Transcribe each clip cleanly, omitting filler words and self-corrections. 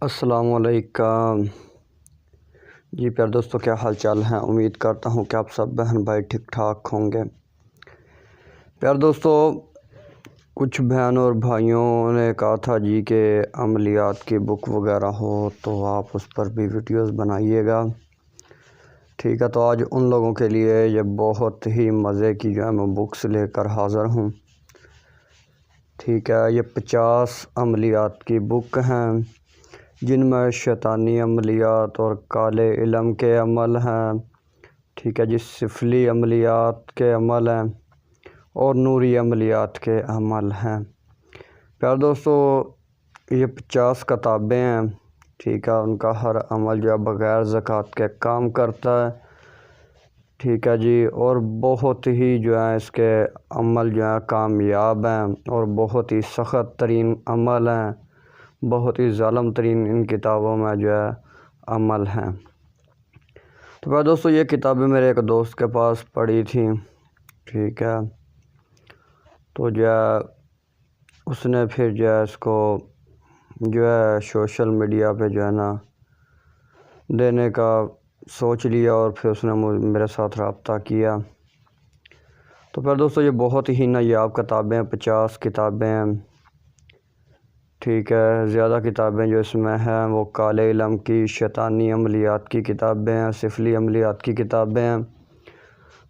السلام علیکم جی پیار دوستو، کیا حال چال ہیں؟ امید کرتا ہوں کہ آپ سب بہن بھائی ٹھیک ٹھاک ہوں گے۔ پیار دوستو، کچھ بہن اور بھائیوں نے کہا تھا جی کہ عملیات کی بک وغیرہ ہو تو آپ اس پر بھی ویڈیوز بنائیے گا۔ ٹھیک ہے، تو آج ان لوگوں کے لیے یہ بہت ہی مزے کی میں بکس لے کر حاضر ہوں۔ ٹھیک ہے، یہ 50 عملیات کی بک ہیں جن میں شیطانی عملیات اور کالے علم کے عمل ہیں۔ ٹھیک ہے جی، سفلی عملیات کے عمل ہیں اور نوری عملیات کے عمل ہیں۔ پیار دوستو، یہ 50 کتابیں ہیں۔ ٹھیک ہے، ان کا ہر عمل بغیر زکوٰۃ کے کام کرتا ہے۔ ٹھیک ہے جی، اور بہت ہی اس کے عمل کامیاب ہیں اور بہت ہی سخت ترین عمل ہیں، بہت ہی ظالم ترین ان کتابوں میں عمل ہیں۔ تو پیار دوستو، یہ کتابیں میرے ایک دوست کے پاس پڑھی تھیں۔ ٹھیک ہے، تو اس نے پھر اس کو سوشل میڈیا پہ دینے کا سوچ لیا اور پھر اس نے میرے ساتھ رابطہ کیا۔ تو پیار دوستو، یہ بہت ہی نایاب کتابیں 50 کتابیں ہیں۔ ٹھیک ہے، زیادہ کتابیں اس میں ہیں وہ کالے علم کی، شیطانی عملیات کی کتابیں ہیں، سفلی عملیات کی کتابیں ہیں،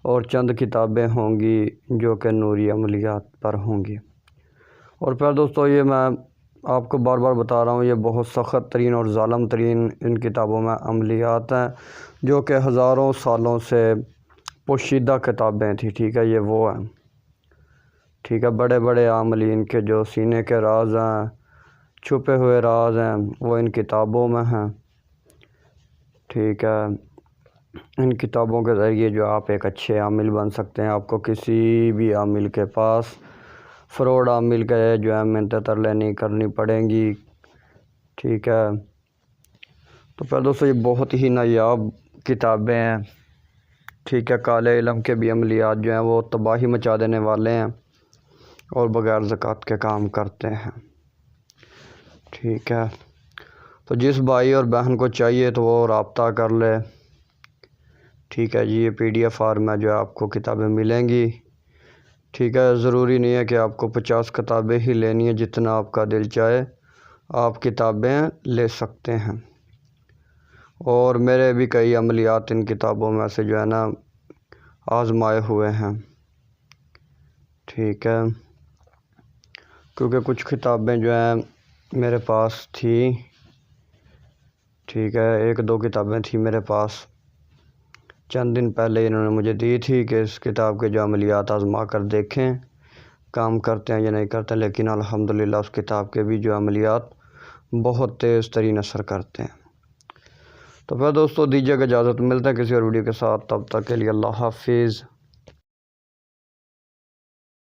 اور چند کتابیں ہوں گی جو کہ نوری عملیات پر ہوں گی۔ اور پیار دوستو، یہ میں آپ کو بار بار بتا رہا ہوں، یہ بہت سخت ترین اور ظالم ترین ان کتابوں میں عملیات ہیں جو کہ ہزاروں سالوں سے پوشیدہ کتابیں تھیں۔ ٹھیک ہے، یہ وہ ہیں۔ ٹھیک ہے، بڑے بڑے عاملین کے جو سینے کے راز ہیں، چھپے ہوئے راز ہیں، وہ ان کتابوں میں ہیں۔ ٹھیک ہے، ان کتابوں کے ذریعے آپ ایک اچھے عامل بن سکتے ہیں۔ آپ کو کسی بھی عامل کے پاس، فراڈ عامل کے منتیں ترلے نہیں کرنی پڑیں گی۔ ٹھیک ہے، تو پھر دوستو، یہ بہت ہی نایاب کتابیں ہیں۔ ٹھیک ہے، کالے علم کے بھی عملیات وہ تباہی مچا دینے والے ہیں اور بغیر زکوٰۃ کے کام کرتے ہیں۔ ٹھیک ہے، تو جس بھائی اور بہن کو چاہیے تو وہ رابطہ کر لے۔ ٹھیک ہے جی، یہ PDF فارم میں آپ کو کتابیں ملیں گی۔ ٹھیک ہے، ضروری نہیں ہے کہ آپ کو 50 کتابیں ہی لینی ہیں، جتنا آپ کا دل چاہے آپ کتابیں لے سکتے ہیں۔ اور میرے بھی کئی عملیات ان کتابوں میں سے آزمائے ہوئے ہیں۔ ٹھیک ہے، کیونکہ کچھ کتابیں میرے پاس تھی۔ ٹھیک ہے، 1-2 کتابیں تھیں میرے پاس، چند دن پہلے انہوں نے مجھے دی تھی کہ اس کتاب کے عملیات آزما کر دیکھیں کام کرتے ہیں یا نہیں کرتے، لیکن الحمدللہ اس کتاب کے بھی عملیات بہت تیز ترین اثر کرتے ہیں۔ تو پھر دوستو، دیجیے گا اجازت، ملتے ہیں کسی اور ویڈیو کے ساتھ، تب تک کے لیے اللہ حافظ۔